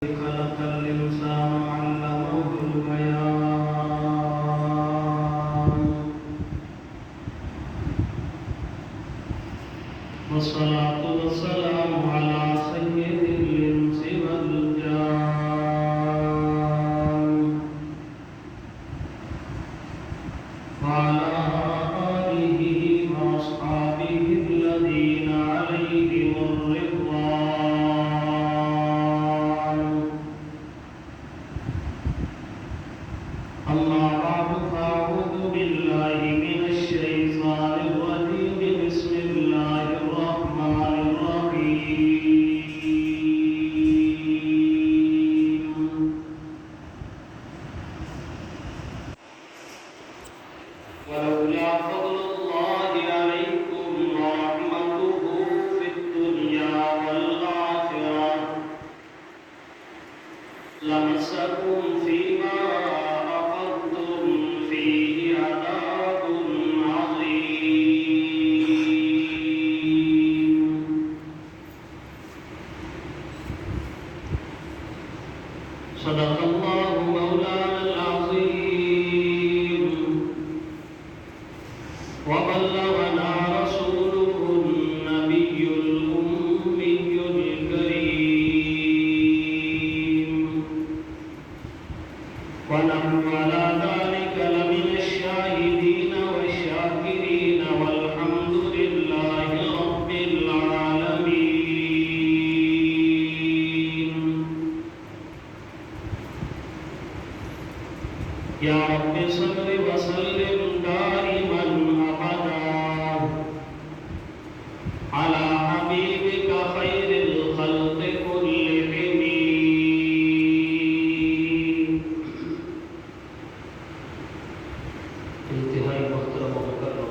خلق الإنسان علمه البيان والصلاة والسلام على سيد الإنس والجان وعلى آله وأصحابه الذين عليهم الرضوان. أما بعد فأعوذ بالله من الشيطان الرجيم. بسم الله الرحمن الرحيم. ولولا فضل الله عليكم ورحمته في الدنيا والآخرة لمسكم فيما أخذتم فيه عذاب عظيم. صدق الله مولانا العظيم وبلغنا رسوله النبي الأمي الكريم ونحن على ذلك لمن الشاهدين والشاكرين والحمد لله رب العالمين. يا رب صل وسلم دائما أبدا على حبيبك خير الخلق كلهم. انتہائی محترم و مکرم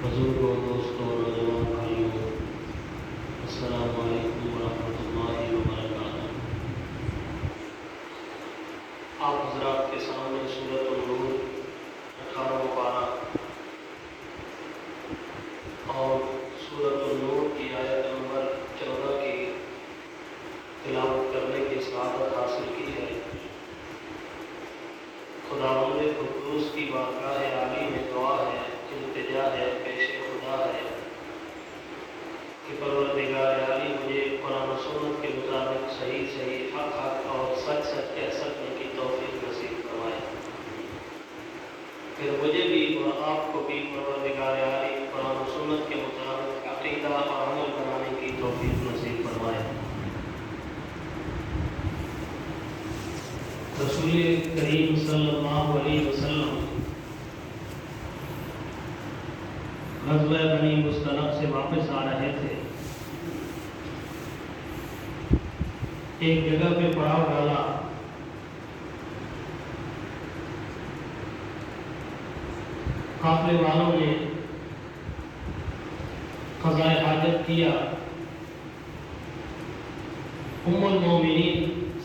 بزرگوں، دوستوں، نوجوان بھائیوں، السلام علیکم ورحمۃ اللہ وبرکاتہ. آپ حضرات کے سامنے سورۃ النور 18 پارہ اور سورۃ النور کی آیت نمبر 14 کی تلاوت کرنے کی سعادت حاصل کی ہے. خداوند قدوس کی بارگاہ عالی میں دعا ہے، التجا ہے، پیش خدا ہے کہ پروردگار عالی مجھے قرآن و سنت کے مطابق صحیح حق اور سچ کہہ سکنے کی توفیق نصیب فرمائے. پھر مجھے بھی اور آپ کو بھی پروردگار عالی قرآن و سنت کے مطابق عقیدہ اور عمل بنانے کی توفیق نصیب فرمائے. رسول کریم صلی اللہ علیہ وسلم غزوہ بنی مصطلق سے واپس آ رہے تھے. ایک جگہ پہ پڑاؤ ڈالا. قافلے والوں نے قضائے حاجت کیا. ام المومنین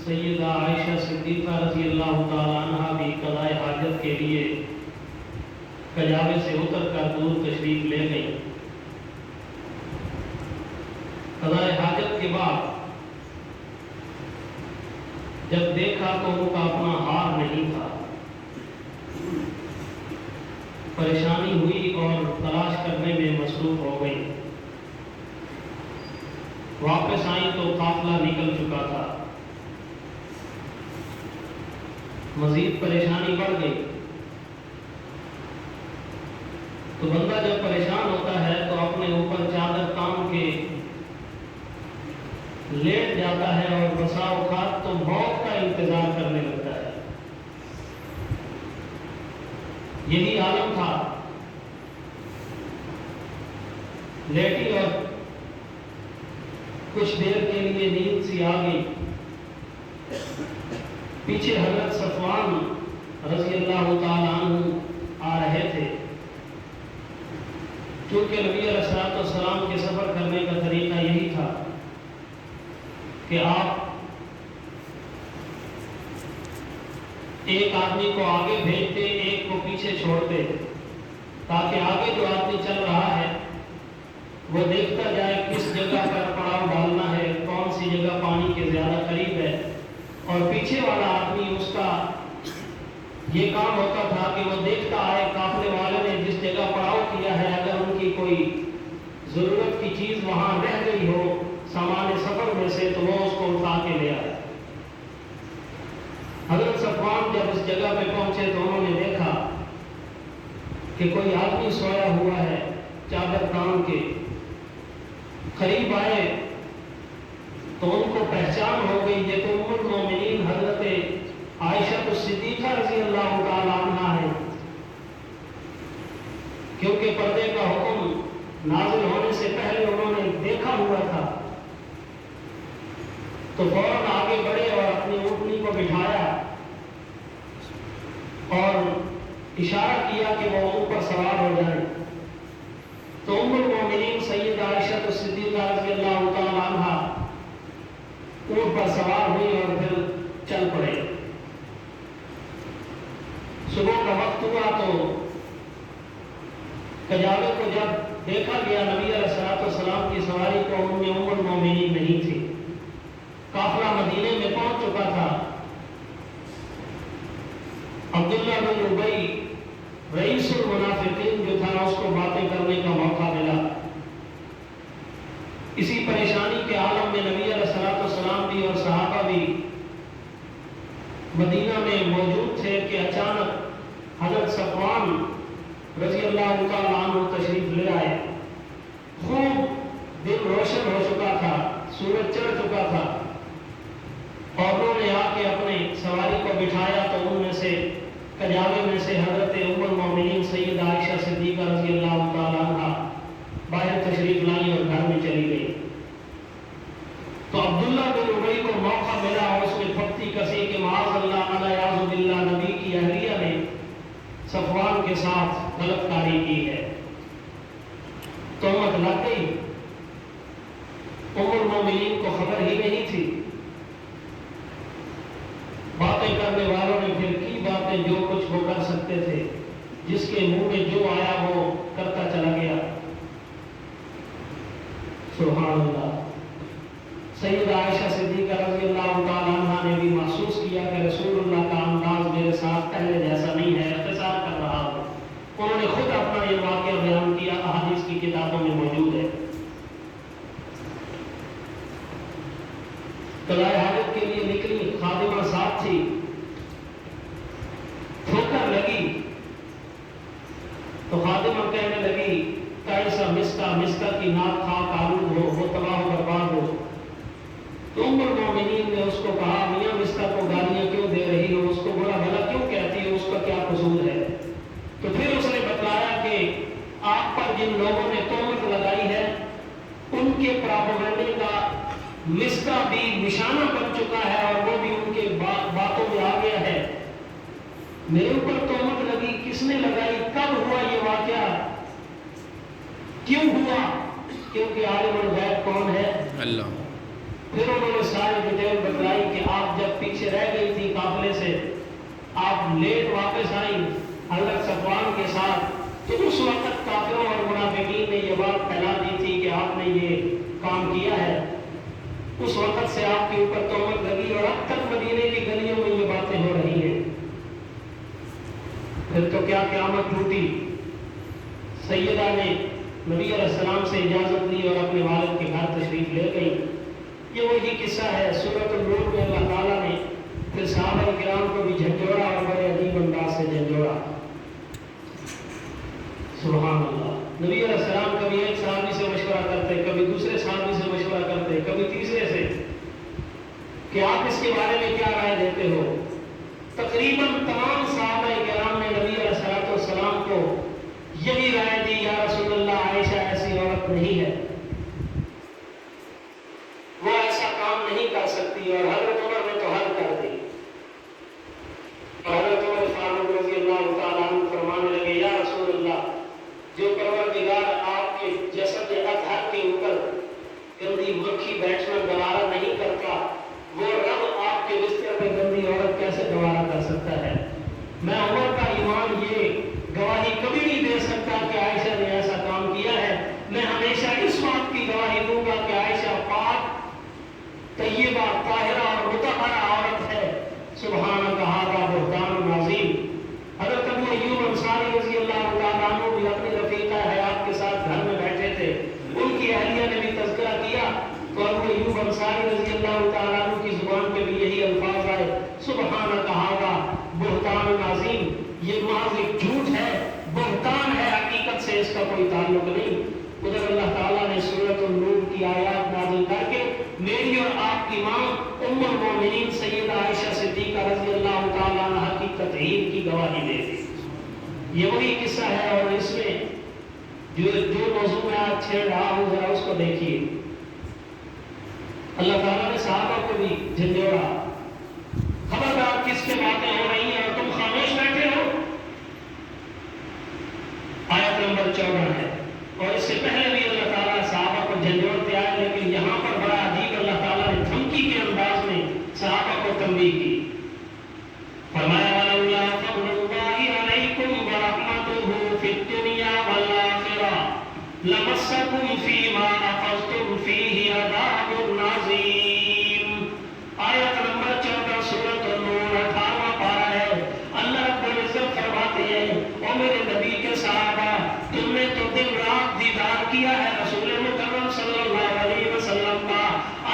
سیدہ عائشہ صدیقہ رضی اللہ تعالی عنہ بھی قضائے حاجت کے لیے کجاوے سے اتر کر دور تشریف لے گئی. قضائے حاجت کے بعد جب دیکھا تو ان کا اپنا ہار نہیں تھا. پریشانی ہوئی اور تلاش کرنے میں مصروف ہو گئی. واپس آئی تو قافلہ نکل چکا تھا. مزید پریشانی بڑھ گئی. تو بندہ جب پریشان ہوتا ہے تو اپنے اوپر چادر تان کے لیٹ جاتا ہے اور بسا اوقات تو موت کا انتظار کرنے لگتا ہے. یہی عالم تھا. لیٹی اور کچھ دیر کے لیے نیند سی آ گئی. پیچھے حضرت صفوان رضی اللہ تعالی عنہ آ رہے تھے. کیونکہ نبی علیہ السلام کے سفر کرنے کا طریقہ یہی تھا کہ آپ ایک آدمی کو آگے بھیجتے، ایک کو پیچھے چھوڑتے، تاکہ آگے جو آدمی چل رہا ہے وہ دیکھتا جائے کس جگہ پر پڑاؤ ڈالنا ہے، پیچھے والا آدمی اس کا یہ کام ہوتا تھا کہ وہ دیکھتا ہے قافلے والے نے جس جگہ پڑاؤ کیا ہے اگر ان کی کوئی ضرورت کی چیز وہاں رہ گئی ہو سامان سفر میں سے تو وہ اس کو اٹھا کے لے آئے۔ حضرت صفوان جب اس جگہ پہ پہنچے تو انہوں نے دیکھا کہ کوئی آدمی سویا ہوا ہے چادر تان کے۔ قریب آئے تو ان کو پہچان ہو گئی یہ تو ام المومنین حضرت عائشہ صدیقہ رضی اللہ تعالی عنہا ہے، کیونکہ پردے کا حکم نازل ہونے سے پہلے انہوں نے دیکھا ہوا تھا۔ تو فوراً آگے بڑھے اور اپنی اونٹنی کو بٹھایا اور اشارہ کیا کہ وہ اوپر سوار ہو جائیں۔ تو ام المومنین سیدہ عائشہ صدیقہ رضی اللہ تعالی عنہا اونٹ پر سوار ہوئی اور پھر چل پڑے۔ صبح کا وقت ہوا تو کجاوے کو جب دیکھا گیا نبی علیہ الصلوۃ والسلام کی سواری کو ان میں ام المومنین نہیں تھی۔ قافلہ مدینے میں پہنچ چکا تھا۔ عبداللہ بن ابی رئیس المنافقین جو تھا اس کو باتیں کرنے کا موقع ملا۔ اسی پریشانی کے عالم میں نبی علیہ الصلوۃ والسلام بھی اور صحابہ بھی مدینہ میں موجود تھے کہ اچانک حضرت صفوان رضی اللہ تعالیٰ عنہ تشریف لے آئے۔ خوب دن روشن ہو چکا تھا، سورج چڑھ چکا تھا، اور انہوں نے آ کے اپنے سواری کو بٹھایا تو ان میں سے کجاوے میں سے حضرت ام المومنین سیدہ عائشہ صدیقہ رضی اللہ تعالیٰ عنہ باہر تشریف لائی اور گھر میں چلی گئی۔ تو عبداللہ بن ابی کو موقع ملا اور اس نے پھپتی کسی کہ معاذ اللہ علیہ باللہ نبی کی اہلیہ نے صفوان کے ساتھ غلط کاری کی ہے۔ تہمت لگ گئی۔ ام المومنین کو خبر ہی نہیں تھی۔ باتیں کرنے والوں نے پھر کی باتیں جو کچھ وہ کر سکتے تھے، جس کے منہ میں جو آیا وہ کرتا چلا گیا۔ سبحان اللہ۔ سیدہ عائشہ صدیقہ رضی اللہ تعالیٰ عنہ نے بھی محسوس کیا کہ رسول اللہ کا انداز میرے ساتھ پہلے جیسا نہیں ہے، اختصار کر رہا ہوں۔ انہوں نے خود اپنا یہ واقعہ بیان کیا، احادیث کی کتابوں میں موجود ہے۔ قضائے حاجت کے لیے نکلی، خادمہ ساتھ تھی، ٹھوکر لگی تو خادمہ کہنے لگی کیسا مسکا کی ناک خاک آلود ہو، وہ تباہ و برباد ہو۔ تو ام المومنین نے اس کو کہا میاں مسکا کو گالیاں کیوں دے رہی ہو، اس کو برا بھلا کیوں کہتی ہو، اس کا کیا قصور ہے؟ تو پھر اس نے بتلایا کہ آپ پر جن لوگوں نے تہمت لگائی ہے ان کے پراپیگنڈے کا مسکا بھی نشانہ بن چکا ہے اور وہ بھی ان کے باتوں میں آ گیا ہے۔ میرے اوپر تہمت لگی، کس نے لگائی، کب ہوا یہ واقعہ، کیوں ہوا؟ کیونکہ عالم الغیب کون ہے؟ اللہ۔ پھر انہوں نے ساری ڈیٹیل بتلائی کہ آپ جب پیچھے رہ گئی تھی قافلے سے، آپ لیٹ واپس آئی حضرت صفوان کے ساتھ، تو اس وقت کافروں اور منافقین نے یہ بات پھیلا دی تھی کہ آپ نے یہ کام کیا ہے۔ اس وقت سے آپ کے اوپر تہمت لگی اور اب تک مدینے کی گلیوں میں یہ باتیں ہو رہی ہیں۔ پھر تو کیا قیامت ٹوٹی۔ سیدہ نے نبی علیہ السلام سے اجازت لی اور اپنے والد کے گھر تشریف لے گئی۔ یہ وہی قصہ ہے سورۃ النور میں اللہ تعالیٰ نے پھر صحابہ کرام کو بھی جھنجھوڑا اور بڑے عجیب انداز سے جھنجھوڑا۔ سبحان اللہ۔ نبی علیہ السلام کبھی ایک صحابی سے مشورہ کرتے، کبھی دوسرے صحابی سے مشورہ کرتے، کبھی تیسرے سے کہ آپ اس کے بارے میں کیا رائے دیتے ہو۔ تقریباً تمام صحابہ کرام نے نبی علیہ السلام کو یہی رائے دی، یا رسول اللہ عائشہ ایسی عورت نہیں ہے، وہ ایسا کام نہیں کر سکتی، اور حضرت عمر نے تو حل کر دی۔ حضرت عمر فاروق رضی اللہ تعالیٰ عنہ فرمانے لگے یا رسول اللہ، جو پروردگار آپ کے جسد اطہر کے اوپر گندی مکھی بیٹھنا گوارا نہیں کرتا، وہ رب آپ کے بستر پہ گندی عورت کیسے گوارا کر سکتا ہے؟ میں عمر کا ایمان یہ گواہی کبھی نہیں دے سکتا کہ عائشہ نے ایسا کام کیا ہے۔ میں ہمیشہ اس بات کی گواہی دوں گا کہ عائشہ پاک، طیبہ، طاہرہ اور متقی میری اور آپ کی ماں ام المومنین سیدہ عائشہ صدیقہ رضی اللہ تعالیٰ عنہ کی تطہیر کی گواہی دے دی۔ یہ وہی قصہ ہے، اور اس میں جو موضوع میں آج چھیڑ رہا ہوں ذرا اس کو دیکھیے۔ اللہ تعالیٰ نے صحابہ کو بھی جھنجھوڑا، خبردار کس کے باتیں ہو رہی ہیں اور تم خاموش بیٹھے ہو۔ آیت نمبر 14 ہے، اور اس سے پہلے بھی اللہ تعالیٰ صحابہ کو جھنجھوڑتے آئے، لیکن یہاں پر بڑا عجیب اللہ تعالیٰ نے دھمکی کے انداز میں صحابہ کو تنبیہ کی۔ فرمایا وَلَوْلَا فَضْلُ اللَّهِ عَلَيْكُمْ وَرَحْمَتُهُ فِي الدُّنْيَا وَالْآخِرَةِ لَمَسَّكُمْ فِي مَا أَخَذْتُمْ فِيهِ عَذَابٌ عَظِيمٌ۔ آیت نمبر 14 سورۃ النور 18واں پارہ ہے۔ اللہ رب العزت فرماتے ہیں، او میرے نبی کے صحابہ، تم نے تو دن رات دیدار کیا ہے رسول مکرم صلی اللہ علیہ وسلم کا،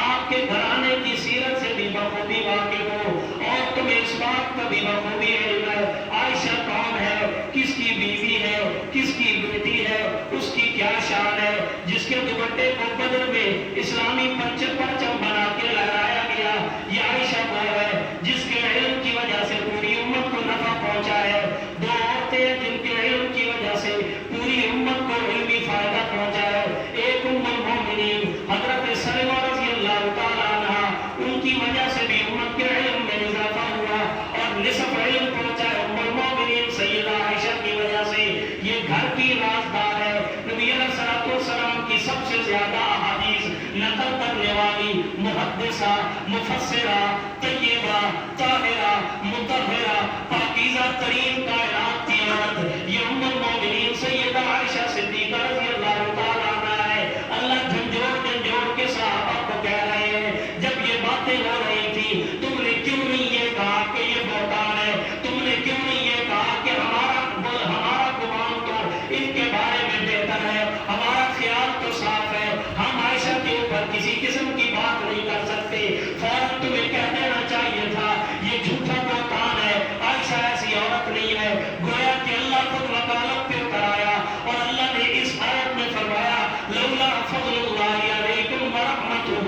آپ کے گھرانے کی سیرت سے بھی بخوبی واقف ہو، اور تمہیں اس بات کا بھی بخوبی علم ہے عائشہ کون ہے، کس کی بیوی ہے، کس کی بیٹی ہے، اس کی کیا شان ہے، جس کے دوپٹے کو بدر میں اسلامی پرچم بنا کے لہرایا گیا۔ یہ عائشہ وہ ہے جس کے علم کی وجہ سے پوری امت کو نفع پہنچا ہے۔ دو عورتیں جن کے علم کی وجہ سے پوری امت کو علمی فائدہ پہنچا ہے، ایک ام المومنین حضرت سلمہ رضی اللہ تعالیٰ عنہ، ان کی وجہ سے بھی امت کے علم میں اضافہ ہوا، اور نصف علم پہنچا ہے ام المومنین سیدہ عائشہ کی وجہ سے۔ یہ گھر کی رازدار ہے، نبی علیہ الصلوۃ والسلام کی سب سے زیادہ احادیث نقل کرنے والی محدثہ، مفسرہ، طیبہ، طاہرہ، مطہرہ، پاکیزہ ترین کائنات کی عورت یہ ام المومنین سیدہ عائشہ صدیقہ رضی اللہ تعالیٰ عنہا ہے۔ اللہ جھنجھوڑ کے صحابہ کو کہہ رہے ہیں، جب یہ باتیں ہو رہی تھی تم نے کیوں نہیں یہ کہا کہ یہ بہتان ہے، تم نے کیوں نہیں یہ کہا کہ ہمارا گمان تو ان کے بارے میں بہتر ہے، ہمارا خیال تو صاف ہے، ہم عائشہ کے اوپر کسی قسم کی بات نہیں کر سکتے۔ فوراً تمہیں کہہ دینا چاہیے تھا یہ جھوٹا بہتان ہے، عائشہ ایسی عورت نہیں ہے۔ گویا کہ اللہ خود وکالت پہ کرایا، اور اللہ نے اس آیت میں فرمایا لولا فضل اللہ علیکم ورحمتہ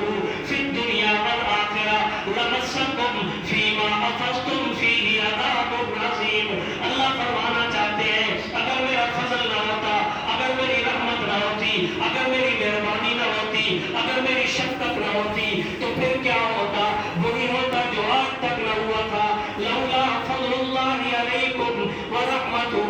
فی الدنیا والآخرہ لمسکم فیما اخذتم فیہ عذاب عظیم۔ اللہ فرمانا چاہتے ہیں اگر میرا فضل نہ ہوتا، اگر میری رحمت نہ ہوتی، اگر میری مہربانی نہ ہوتی، اگر میری شفقت نہ ہوتی، تو پھر کیا ہوتا؟ وہی ہوتا جو آج تک نہ ہوا تھا۔ لولا فضل اللہ علیکم ورحمتہ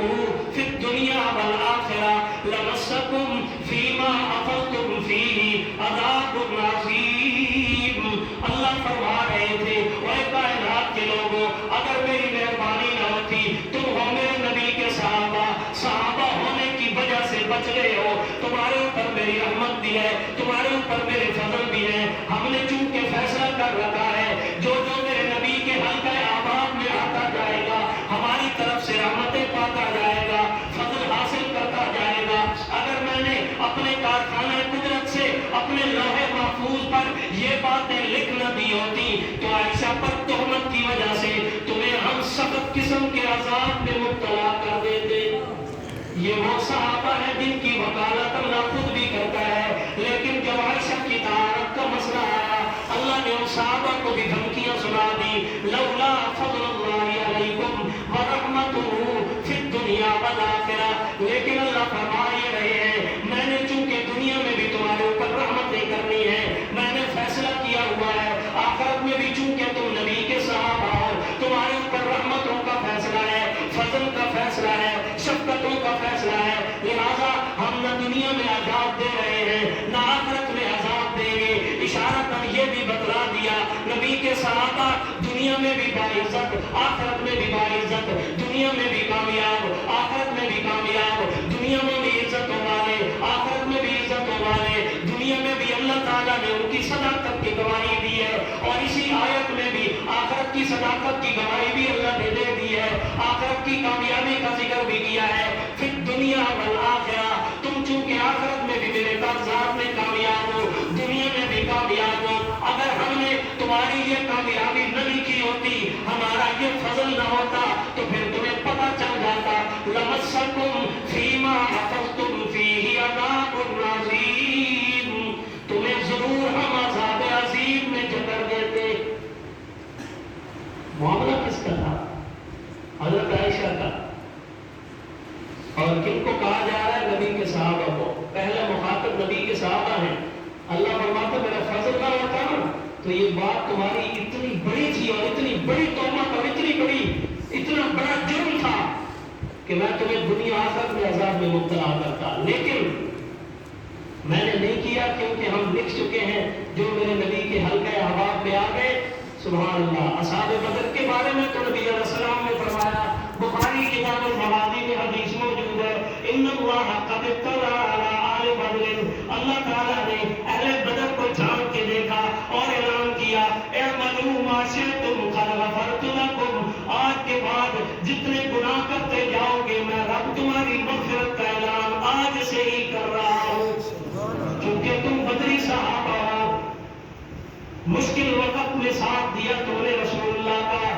فی الدنیا والآخرہ لمسکم فیما اخذتم فیہ عذاب عظیم۔ اللہ فرما رہے تھے اے کائنات کے لوگوں، اگر میری مہربانی نہ ہوتی، تم ہو میرے نبی کے صحابہ ہونے کی وجہ سے بچ گئے ہو، تمہارے اوپر میری رحمت بھی ہے، تمہارے اوپر میرے فضل بھی ہے۔ ہم نے چونکہ فیصلہ کر رکھا ہے جو میرے نبی کے حلقہ آباد میں آتا جائے گا ہماری طرف سے رحمتیں پاتا جائے گا، فضل حاصل کرتا جائے گا۔ اگر میں نے اپنے کارخانہ قدرت سے اپنے لوح محفوظ پر یہ باتیں لکھ نہ دی ہوتی تو عائشہ پر تہمت کی وجہ سے تمہیں ہم سخت قسم کے عذاب میں مبتلا کر دیتے۔ یہ وہ صحابہ ہے جن کی وکالت اللہ خود بھی کرتا ہے، لیکن جب عائشہ کی طہارت کا مسئلہ آیا اللہ نے ان صحابہ کو بھی دھمکیاں سنا دی۔ لولا فضل اللہ علیکم ورحمتہ فی الدنیا والآخرہ، لیکن اللہ فرما یہ رہے ہیں میں نے چونکہ دنیا میں بھی تمہارے اوپر رحمتیں کرنی ہے، میں نے فیصلہ کیا ہوا ہے، آخرت میں بھی چونکہ تم نبی کے صحابہ ہو تمہارے اوپر رحمتوں کا فیصلہ ہے، فضل کا فیصلہ ہے، شفقتوں کا فیصلہ ہے، لہذا ہم نہ دنیا میں عذاب دے رہے ہیں نہ آخرت میں عذاب دیں گے۔ اشارتاً یہ بھی بتلا دیا نبی کے صحابہ دنیا میں بھی باعزت، آخرت میں بھی باعزت، دنیا میں بھی کامیاب، آخرت میں بھی کامیاب، دنیا میں بھی عزتوں والے، آخرت میں بھی عزتوں والے، دنیا میں بھی اللہ تعالیٰ نے ان کی صداقت کی گواہی دی ہے، اور اسی آیت میں بھی آخرت کی صداقت کی گواہی بھی اللہ نے دے دی ہے، آخرت کی کامیابی کا ذکر بھی کیا ہے۔ پھر دنیا والآخرہ، تم چونکہ آخرت میں بھی میرے کاغذات میں کامیاب ہو، دنیا میں بھی کامیاب ہو، اگر ہم نے تمہاری یہ کامیابی نہ لکھی ہوتی، ہمارا یہ فضل نہ ہوتا تو پھر تمہیں پتہ چل جاتا لمسکم فیما اخذتم فیہ عذاب عظیم، تمہیں ضرور ہم عذاب عظیم تو یہ بات تمہاری اتنی بڑی تھی اور اتنی بڑی تہمت اور اتنا بڑا جرم تھا کہ میں تمہیں دنیا آخرت میں عذاب میں مبتلا کرتا، لیکن میں نے نہیں کیا کیونکہ ہم لکھ چکے ہیں جو میرے نبی کے حلقہ احباب پہ آ گئے۔ سبحان اللہ۔ اصحاب بدر کے بارے میں تو نبی علیہ السلام نے فرمایا، بخاری کتاب المغازی میں حدیث موجود ہے، ان اللہ قد اطلع علی آل بدر، اللہ تعالیٰ نے اہل بدر کو جھانک کے دیکھا اور اعلان کیا، اعملوا ما شئتم قد غفرت لکم، آج کے بعد جتنے گناہ کرتے جاؤ گے میں رب تمہاری مغفرت کا اعلان آج سے ہی کر رہا ہوں، کیونکہ تم بدری صحابہ ہو، مشکل وقت میں ساتھ دیا تم نے رسول اللہ کا،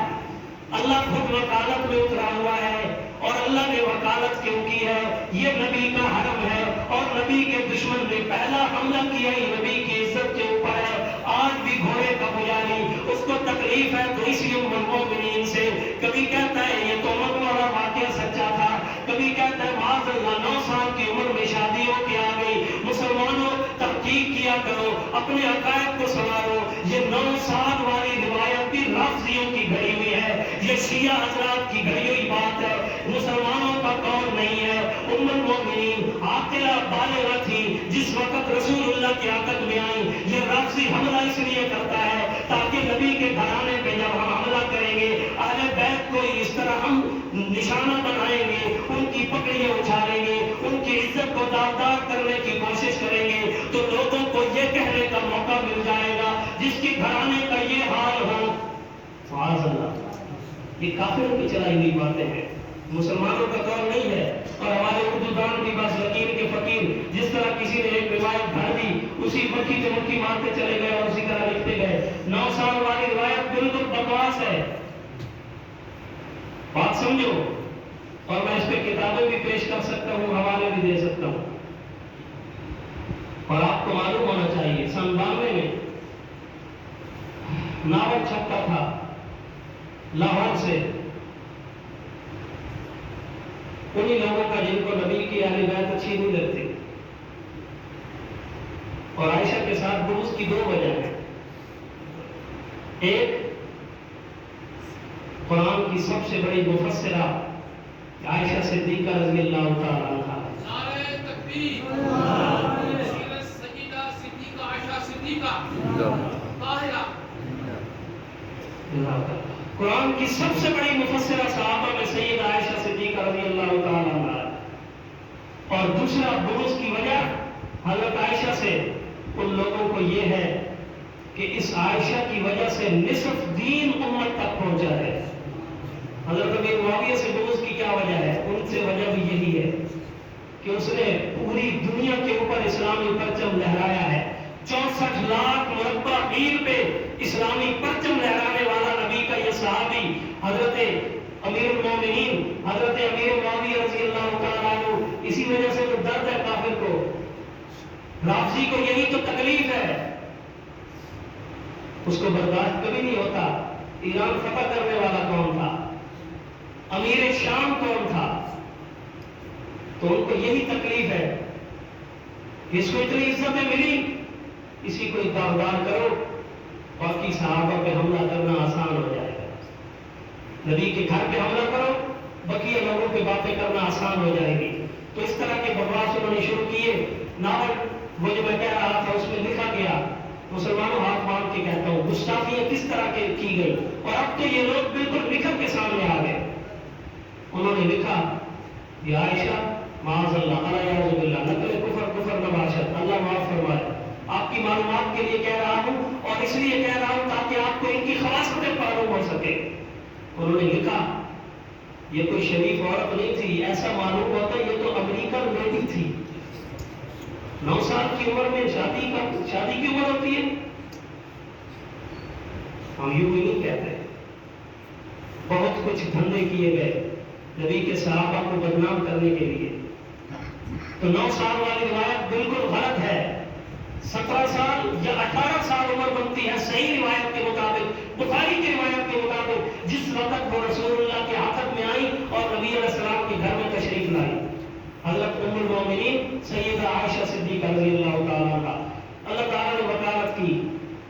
اللہ خود وکالت میں اترا ہوا ہے، اور اللہ نے وکالت کیوں کی ہے؟ یہ نبی کا حرم ہے اور نبی کے دشمن نے پہلا حملہ کیا ہی نبی کی عزت کے اوپر ہے۔ آج بھی گھوڑے کا پجاری اس کو تکلیف ہے تو اسی ام المؤمنین سے کبھی کہتا ہے یہ تہمت والا واقعہ سچا تھا، کبھی کہتا ہے معاذ اللہ 9 سال کی عمر میں شادی ہو کے آ گئی۔ مسلمانوں تحقیق کیا کرو، اپنے عقائد کو سنوارو۔ یہ 9 سال والی روایت بھی رافضیوں کی گھڑی ہوئی ہے، یہ شیعہ حضرات کی گھڑی ہوئی بات ہے، مسلمانوں کا قول نہیں ہے۔ ام المؤمنین عاقلہ بالغہ تھی جس وقت رسول اللہ کی عقد میں آئی۔ یہ رافضی حملہ اس لیے کرتا ہے تاکہ نبی کے گھرانے پہ جب ہم حملہ کریں گے اہل بیت کو اس طرح ہم نشانہ بنائیں گے، ان کی پکڑیاں اچھالیں گے، ان کی عزت کو داغدار کرنے کی کوشش کریں گے تو لوگوں کو یہ کہنے کا موقع مل جائے گا جس کے گھرانے کا یہ حال ہو۔ معاذ اللہ، یہ کافروں کی چلائی ہوئی باتیں ہیں، مسلمانوں کا قول نہیں ہے۔ اور ہمارے اردو دان بھی بس لکیر کے فقیر، جس طرح کسی نے ایک روایت بھر دی اسی مکھی پہ مکھی مارتے چلے گئے اور اسی طرح لکھتے گئے۔ 9 سال والی روایت بالکل بکواس ہے، بات سمجھو۔ اور میں اس پہ کتابیں بھی پیش کر سکتا ہوں، حوالے بھی دے سکتا ہوں، اور آپ کو معلوم ہونا چاہیے سن 92 میں ناول چھپتا تھا لاہور سے، انہی لوگوں کا جن کو نبی کی اہل بیت اچھی نہیں لگتی، اور عائشہ کے ساتھ بغض کی 2 وجہ ہیں۔ ایک، قرآن کی سب سے بڑی مفسرہ عائشہ صدیقہ رضی اللہ تعالیٰ عنہا، نعرہ تکبیر، سیدہ صدیقہ عائشہ صدیقہ طاہرہ، قرآن کی سب سے بڑی مفسرہ صحابہ میں سیدہ عائشہ صدیقہ رضی اللہ تعالیٰ عنہا۔ اور دوسرا بغض کی وجہ حضرت عائشہ سے ان لوگوں کو یہ ہے کہ اس عائشہ کی وجہ سے نصف دین امت تک پہنچا ہے۔ حضرت امیر معاویہ سے بغض کی کیا وجہ ہے؟ ان سے وجہ بھی یہی ہے کہ اس نے پوری دنیا کے اوپر اسلامی پرچم لہرایا ہے۔ 64 لاکھ مربع میل پہ اسلامی پرچم لہرانے والا نبی کا یہ صحابی حضرت امیر المومنین حضرت امیر معاویہ رضی اللہ تعالیٰ عنہ، اسی وجہ سے تو درد ہے کافر کو، رافضی کو یہی تو تکلیف ہے، اس کو برداشت کبھی نہیں ہوتا۔ ایران فتح کرنے والا کون تھا؟ امیر شام کون تھا؟ تو ان کو یہی تکلیف ہے، اس کو اتنی عزتیں ملی، اسی کو داغدار کرو، باقی صحابہ پہ حملہ کرنا آسان ہو جائے گا۔ نبی کے گھر پہ حملہ کرو، بقیہ لوگوں پہ باتیں کرنا آسان ہو جائے گی۔ تو اس طرح کے بکواس انہوں نے شروع کیے۔ ناول وہ جو میں کہہ رہا تھا اس میں لکھا گیا، مسلمانوں ہاتھ باندھ کے کہتا ہوں، گستاخیاں کس طرح کی گئی، اور اب تو یہ لوگ بالکل نکھر کے سامنے آ گئے۔ انہوں نے لکھا یہ عائشہ معاذ اللہ علیہ باللہ نقل کفر نباشت، اللہ معاف فرمائے، آپ کی معلومات کے لیے کہہ رہا ہوں اور اس لیے کہہ رہا ہوں تاکہ آپ کو ان کی خواصتیں معلوم ہو سکے۔ انہوں نے لکھا یہ کوئی شریف عورت نہیں تھی، ایسا معلوم ہوتا یہ تو امریکن لیڈی تھی۔ 9 سال کی عمر میں شادی کی عمر ہوتی ہے؟ ہم یوں ہی نہیں کہتے، بہت کچھ دھندے کیے گئے نبی کے صحابہ کو بدنام کرنے کے لیے۔ تو 9 سال والی روایت بالکل غلط ہے، 17 سال یا 18 سال عمر بنتی ہے صحیح روایت کے مطابق، بخاری کی روایت کے مطابق، جس وقت وہ رسول اللہ کے عقد میں آئی اور نبی علیہ السلام کے گھر میں تشریف لائی۔ حضرت ام المومنین سیدہ عائشہ صدیقہ رضی اللہ تعالیٰ عنہا، اللہ تعالیٰ نے وکالت کی